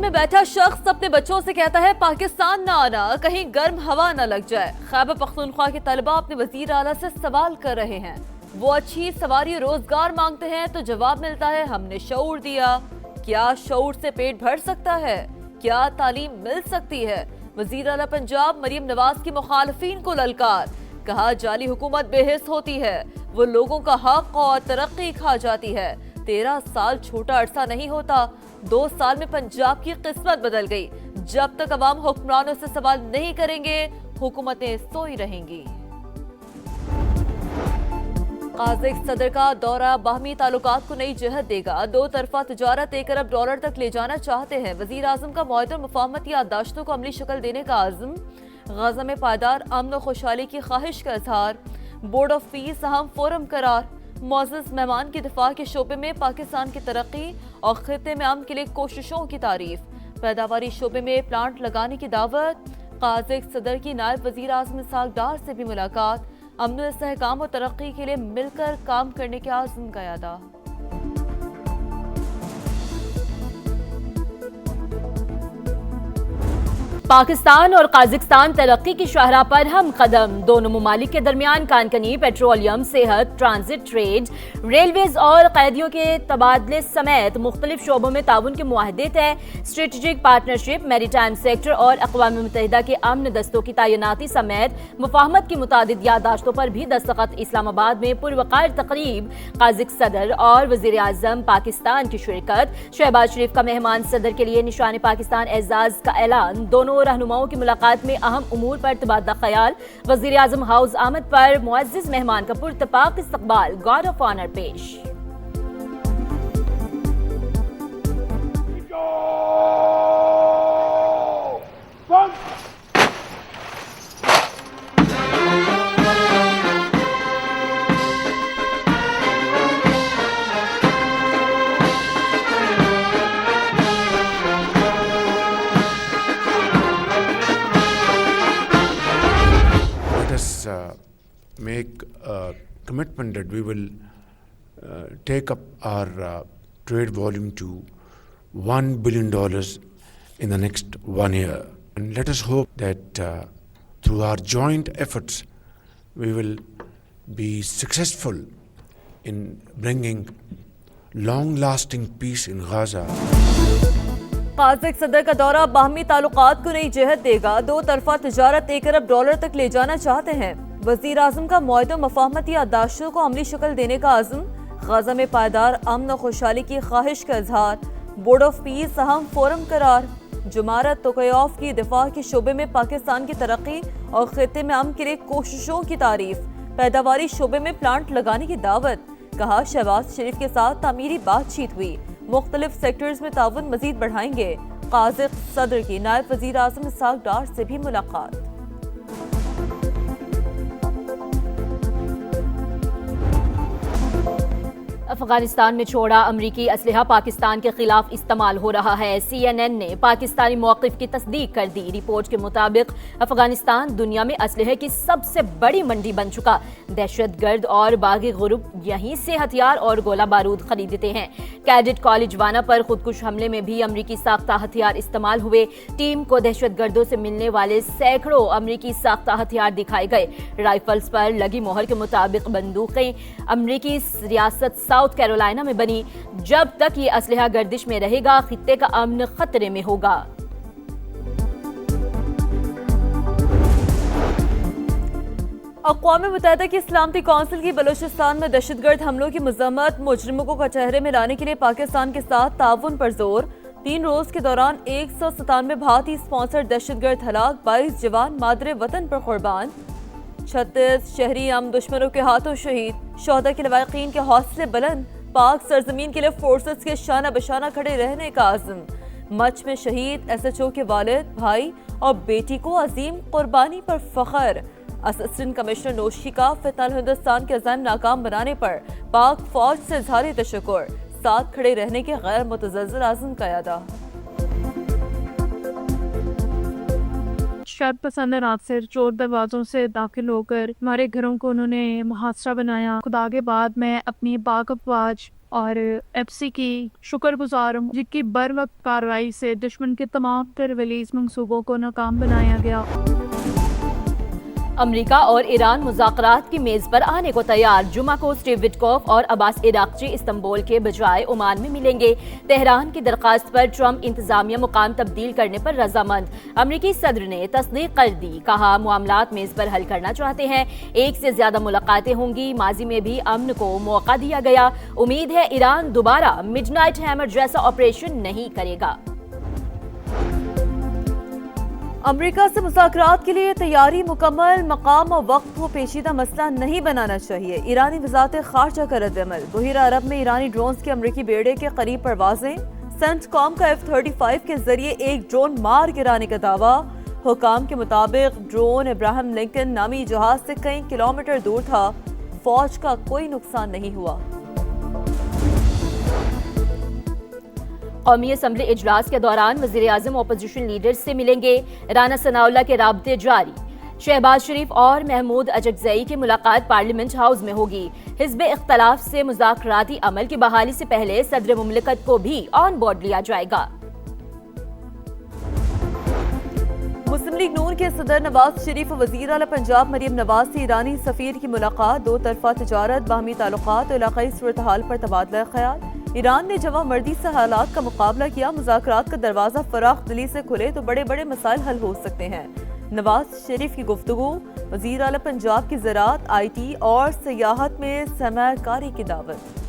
میں بیٹھا شخص اپنے بچوں سے کہتا ہے پاکستان نہ آنا کہیں گرم ہوا نہ لگ جائے۔ خیبر پختونخوا کے طلبہ اپنے وزیر اعلیٰ سے سوال کر رہے ہیں۔ وہ اچھی سواری روزگار مانگتے ہیں تو جواب ملتا ہے ہم نے شعور دیا۔ کیا شعور سے پیٹ بھر سکتا ہے؟ کیا تعلیم مل سکتی ہے؟ وزیر اعلیٰ پنجاب مریم نواز کی مخالفین کو للکار، کہا جعلی حکومت بے حس ہوتی ہے، وہ لوگوں کا حق اور ترقی کھا جاتی ہے۔ 13 سال چھوٹا عرصہ نہیں ہوتا، 2 سال میں پنجاب کی قسمت بدل گئی۔ جب تک عوام حکمرانوں سے سوال نہیں کریں گے، حکومتیں سوئی رہیں گی۔ قازق صدر کا دورہ باہمی تعلقات کو نئی جہت دے گا۔ 2 طرفہ تجارت $1 ارب تک لے جانا چاہتے ہیں۔ وزیر اعظم کا معاہدوں مفاہمتی یادداشتوں کو عملی شکل دینے کا عزم۔ غزہ میں پائیدار امن و خوشحالی کی خواہش کا اظہار۔ بورڈ آف پیس اہم فورم قرار۔ معزز مہمان کی دفاع کے شعبے میں پاکستان کی ترقی اور خطے میں امن کے لیے کوششوں کی تعریف۔ پیداواری شعبے میں پلانٹ لگانے کی دعوت۔ قازق صدر کی نائب وزیر اعظم اسحاق ڈار سے بھی ملاقات۔ امن و استحکام اور ترقی کے لیے مل کر کام کرنے کے عزم کا اعادہ۔ پاکستان اور قازقستان ترقی کی شاہراہ پر ہم قدم۔ دونوں ممالک کے درمیان کانکنی، پیٹرولیم، صحت، ٹرانزٹ، ٹریڈ، ریلویز اور قیدیوں کے تبادلے سمیت مختلف شعبوں میں تعاون کے معاہدے طے۔ اسٹریٹجک پارٹنرشپ، میری ٹائم سیکٹر اور اقوام متحدہ کے امن دستوں کی تعیناتی سمیت مفاہمت کی متعدد یادداشتوں پر بھی دستخط۔ اسلام آباد میں پروقار تقریب، قازق صدر اور وزیر اعظم پاکستان کی شرکت۔ شہباز شریف کا مہمان صدر کے لیے نشان پاکستان اعزاز کا اعلان۔ دونوں رہنماؤں کی ملاقات میں اہم امور پر تبادلہ خیال۔ وزیر اعظم ہاؤس آمد پر معزز مہمان کا پراتفاق استقبال، گارڈ آف آنر پیش۔ Make a commitment that we will take up our trade volume to $1 billion in the next 1 year. And let us hope that through our joint efforts, we will be successful in bringing long-lasting peace in Gaza. قازق صدر کا دورہ باہمی تعلقات کو نئی جہت دے گا۔ 2 طرفہ تجارت $1 ارب تک لے جانا چاہتے ہیں۔ وزیر اعظم کا معاہدوں مفاہمتی یادداشتوں کو عملی شکل دینے کا عزم۔ غزہ میں پائیدار امن و خوشحالی کی خواہش کا اظہار۔ بورڈ آف پیس اہم فورم قرار۔ جمہوریت توقیف کی دفاع کے شعبے میں پاکستان کی ترقی اور خطے میں امن کے لیے کوششوں کی تعریف۔ پیداواری شعبے میں پلانٹ لگانے کی دعوت، کہا شہباز شریف کے ساتھ تعمیری بات چیت ہوئی۔ مختلف سیکٹرز میں تعاون مزید بڑھائیں گے۔ قازق صدر کی نائب وزیر اعظم اسحاق ڈار سے بھی ملاقات۔ افغانستان میں چھوڑا امریکی اسلحہ پاکستان کے خلاف استعمال ہو رہا ہے۔ CNN نے پاکستانی موقف کی تصدیق کر دی۔ رپورٹ کے مطابق افغانستان دنیا میں اسلحے کی سب سے بڑی منڈی بن چکا۔ دہشت گرد اور باغی گروپ یہیں سے ہتھیار اور گولہ بارود خریدتے ہیں۔ کیڈٹ کالج وانا پر خودکش حملے میں بھی امریکی ساختہ ہتھیار استعمال ہوئے۔ ٹیم کو دہشت گردوں سے ملنے والے سینکڑوں امریکی ساختہ ہتھیار دکھائے گئے۔ رائفلز پر لگی مہر کے مطابق بندوقیں امریکی ریاست ساؤتھ کیرولائنا میں بنی۔ جب تک یہ اسلحہ گردش میں رہے گا، خطے کا امن خطرے میں ہوگا۔ اقوام متحدہ کی سلامتی کونسل کی بلوچستان میں دہشت گرد حملوں کی مذمت۔ مجرموں کو کچہرے میں لانے کے لیے پاکستان کے ساتھ تعاون پر زور۔ 3 روز کے دوران 197 بھارتی اسپانسر دہشت گرد ہلاک، 22 جوان مادر وطن پر قربان۔ 36 شہری ہم دشمنوں کے ہاتھوں شہید۔ شہداء کے لواحقین کے حوصلے بلند، پاک سرزمین کے لیے فورسز کے شانہ بشانہ کھڑے رہنے کا عزم۔ مچھ میں شہید SHO کے والد، بھائی اور بیٹی کو عظیم قربانی پر فخر۔ اسسٹنٹ کمشنر نوشی کا فیصل ہندوستان کے عزائم ناکام بنانے پر پاک فوج سے اظہار تشکر، ساتھ کھڑے رہنے کے غیر متزلزل عزم کا اعادہ۔ شر پسند عناصر چور دروازوں سے داخل ہو کر ہمارے گھروں کو انہوں نے محاصرہ بنایا۔ خدا کے بعد میں اپنی پاک افواج اور ایف سی کی شکر گزار ہوں جن کی بر وقت کارروائی سے دشمن کے تمام تر ریلیز منصوبوں کو ناکام بنایا گیا۔ امریکہ اور ایران مذاکرات کی میز پر آنے کو تیار، جمعہ کو اسٹیو وٹکوف اور عباس عراقچی استنبول کے بجائے عمان میں ملیں گے۔ تہران کی درخواست پر ٹرمپ انتظامیہ مقام تبدیل کرنے پر رضامند، امریکی صدر نے تصدیق کر دی، کہا معاملات میز پر حل کرنا چاہتے ہیں، ایک سے زیادہ ملاقاتیں ہوں گی، ماضی میں بھی امن کو موقع دیا گیا، امید ہے ایران دوبارہ مڈ نائٹ ہیمر جیسا آپریشن نہیں کرے گا۔ امریکہ سے مذاکرات کے لیے تیاری مکمل، مقام و وقت کو پیچیدہ مسئلہ نہیں بنانا چاہیے، ایرانی وزارت خارجہ کا رد عمل۔ بحیرہ عرب میں ایرانی ڈرونز کے امریکی بیڑے کے قریب پروازیں، سینٹ کام کا F-35 کے ذریعے ایک ڈرون مار گرانے کا دعویٰ، حکام کے مطابق ڈرون ابراہم لنکن نامی جہاز سے کئی کلومیٹر دور تھا، فوج کا کوئی نقصان نہیں ہوا۔ قومی اسمبلی اجلاس کے دوران وزیراعظم اپوزیشن لیڈرز سے ملیں گے، رانا ثناءاللہ کے رابطے جاری، شہباز شریف اور محمود اچکزئی کی ملاقات پارلیمنٹ ہاؤس میں ہوگی، حزب اختلاف سے مذاکراتی عمل کی بحالی سے پہلے صدر مملکت کو بھی آن بورڈ لیا جائے گا۔ مسلم لیگ نون کے صدر نواز شریف و وزیر اعلیٰ پنجاب مریم نواز سے ایرانی سفیر کی ملاقات، دو طرفہ تجارت، باہمی تعلقات اور علاقائی صورتحال پر تبادلہ خیال۔ ایران نے جوان مردی سے حالات کا مقابلہ کیا، مذاکرات کا دروازہ فراخ دلی سے کھلے تو بڑے بڑے مسائل حل ہو سکتے ہیں۔ نواز شریف کی گفتگو، وزیر اعلیٰ پنجاب کی زراعت، آئی ٹی اور سیاحت میں سرمایہ کاری کی دعوت۔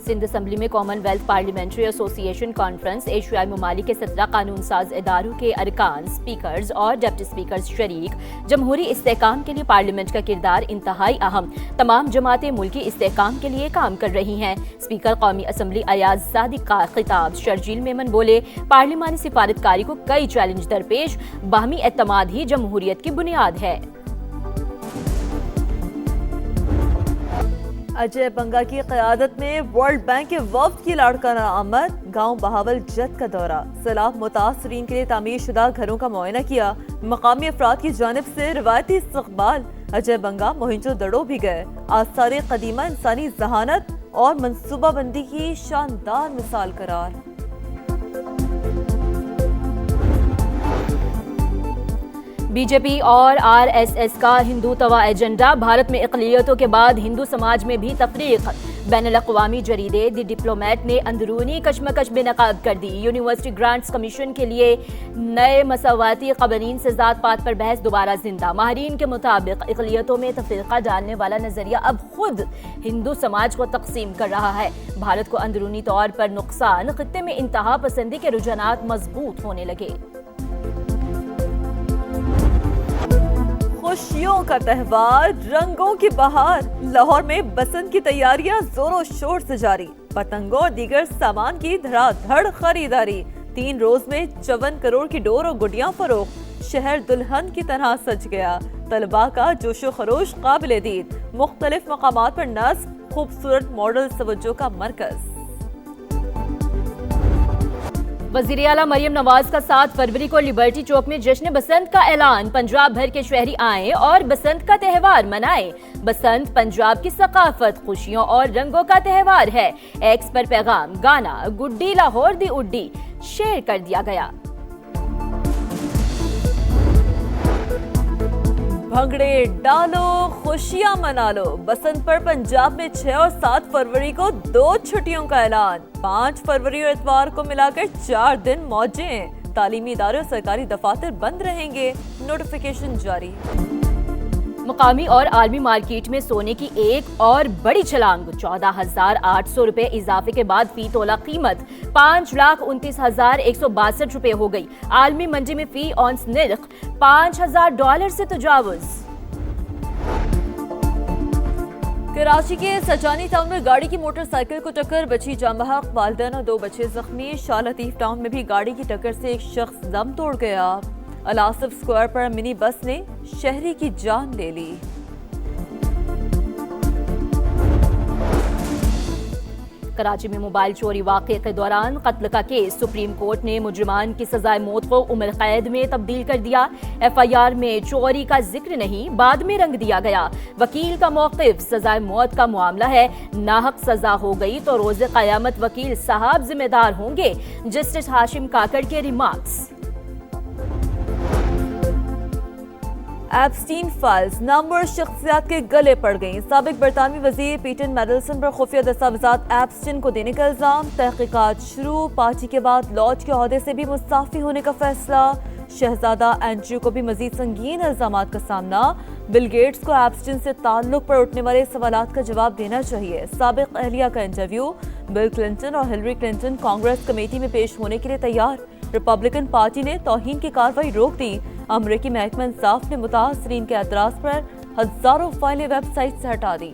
سندھ اسمبلی میں کامن ویلتھ پارلیمنٹری ایسوسی ایشن کانفرنس، ایشیائی ممالک کے 17 قانون ساز اداروں کے ارکان، سپیکرز اور ڈپٹی سپیکرز شریک۔ جمہوری استحکام کے لیے پارلیمنٹ کا کردار انتہائی اہم، تمام جماعتیں ملکی استحکام کے لیے کام کر رہی ہیں۔ اسپیکر قومی اسمبلی ایاز صادق کا خطاب، شرجیل میمن بولے، پارلیمانی سفارتکاری کو کئی چیلنج درپیش، باہمی اعتماد ہی جمہوریت کی بنیاد ہے۔ اجے بنگا کی قیادت میں ورلڈ بینک کے وفد کی لاڑکانہ آمد، گاؤں بہاول جت کا دورہ، سیلاب متاثرین کے لیے تعمیر شدہ گھروں کا معائنہ کیا، مقامی افراد کی جانب سے روایتی استقبال۔ اجے بنگا موہنجو دڑو بھی گئے، آثار قدیمہ انسانی ذہانت اور منصوبہ بندی کی شاندار مثال قرار۔ بی جے پی اور آر ایس ایس کا ہندو توا ایجنڈا، بھارت میں اقلیتوں کے بعد ہندو سماج میں بھی تفریق۔ بین الاقوامی جریدے دی ڈپلومیٹ نے اندرونی کشمکش بے نقاب کر دی، یونیورسٹی گرانٹس کمیشن کے لیے نئے مساواتی قوانین سے ذات پات پر بحث دوبارہ زندہ۔ ماہرین کے مطابق اقلیتوں میں تفریقہ ڈالنے والا نظریہ اب خود ہندو سماج کو تقسیم کر رہا ہے۔ بھارت کو اندرونی طور پر نقصان، خطے میں انتہا پسندی کے رجحانات مضبوط ہونے لگے۔ خوشیوں کا تہوار، رنگوں کی بہار، لاہور میں بسنت کی تیاریاں زور و شور سے جاری، پتنگوں اور دیگر سامان کی دھڑا دھڑ خریداری، 3 روز میں 54 کروڑ کی ڈور اور گڈیاں فروخت، شہر دلہن کی طرح سج گیا، طلباء کا جوش و خروش قابل دید، مختلف مقامات پر نصب، خوبصورت ماڈل توجہ کا مرکز۔ وزیر اعلیٰ مریم نواز کا 7 فروری کو لبرٹی چوک میں جشن بسنت کا اعلان، پنجاب بھر کے شہری آئیں اور بسنت کا تہوار منائیں۔ بسنت پنجاب کی ثقافت، خوشیوں اور رنگوں کا تہوار ہے۔ ایکس پر پیغام، گانا گڈی لاہور دی اڈی شیئر کر دیا گیا۔ بھنگڑے ڈالو، خوشیاں منا لو، بسنت پر پنجاب میں 6 اور 7 فروری کو 2 چھٹیوں کا اعلان، 5 فروری اور اتوار کو ملا کر 4 دن موجیں، تعلیمی ادارے اور سرکاری دفاتر بند رہیں گے، نوٹیفیکیشن جاری۔ مقامی اور عالمی مارکیٹ میں سونے کی ایک اور بڑی چھلانگ، 14,800 روپے اضافے کے بعد فی تولہ قیمت 5,29,162 روپے ہو گئی۔ عالمی منڈی میں فی اونس نرخ $5,000 سے تجاوز۔ کراچی کے سجانی ٹاؤن میں گاڑی کی موٹر سائیکل کو ٹکر، بچی جاں بحق، والدین اور 2 بچے زخمی۔ شاہ لطیف ٹاؤن میں بھی گاڑی کی ٹکر سے ایک شخص دم توڑ گیا۔ الاسف سکوائر پر منی بس نے شہری کی جان لے لی۔ کراچی میں موبائل چوری واقعے کے دوران قتل کا کیس، سپریم کورٹ نے مجرمان کی سزائے موت کو عمر قید میں تبدیل کر دیا۔ ایف آئی آر میں چوری کا ذکر نہیں، بعد میں رنگ دیا گیا۔ وکیل کا موقف، سزائے موت کا معاملہ ہے، ناحق سزا ہو گئی تو روز قیامت وکیل صاحب ذمہ دار ہوں گے، جسٹس ہاشم کاکڑ کے ریمارکس۔ ایپسٹین فائلز نامور شخصیات کے گلے پڑ گئیں۔ سابق برطانوی وزیر پیٹر میڈلسن پر خفیہ دستاویزات ایپسٹین کو دینے کا الزام، تحقیقات شروع۔ پارٹی کے بعد لاج کے عہدے سے بھی مستعفی ہونے کا فیصلہ۔ شہزادہ اینڈریو کو بھی مزید سنگین الزامات کا سامنا۔ بل گیٹس کو ایپسٹین سے تعلق پر اٹھنے والے سوالات کا جواب دینا چاہیے۔ سابق اہلیہ کا انٹرویو، بل کلنٹن اور ہلری کلنٹن کانگریس کمیٹی میں پیش ہونے کے لیے تیار۔ ریپبلکن پارٹی نے توہین کی کارروائی روک دی۔ امریکی محکمہ انصاف نے متاثرین کے اعتراض پر ہزاروں فائلیں ویب سائٹ سے ہٹا دی۔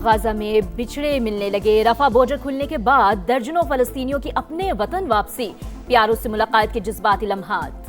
غزہ میں بچھڑے ملنے لگے، رفح بارڈر کھلنے کے بعد درجنوں فلسطینیوں کی اپنے وطن واپسی، پیاروں سے ملاقات کے جذباتی لمحات۔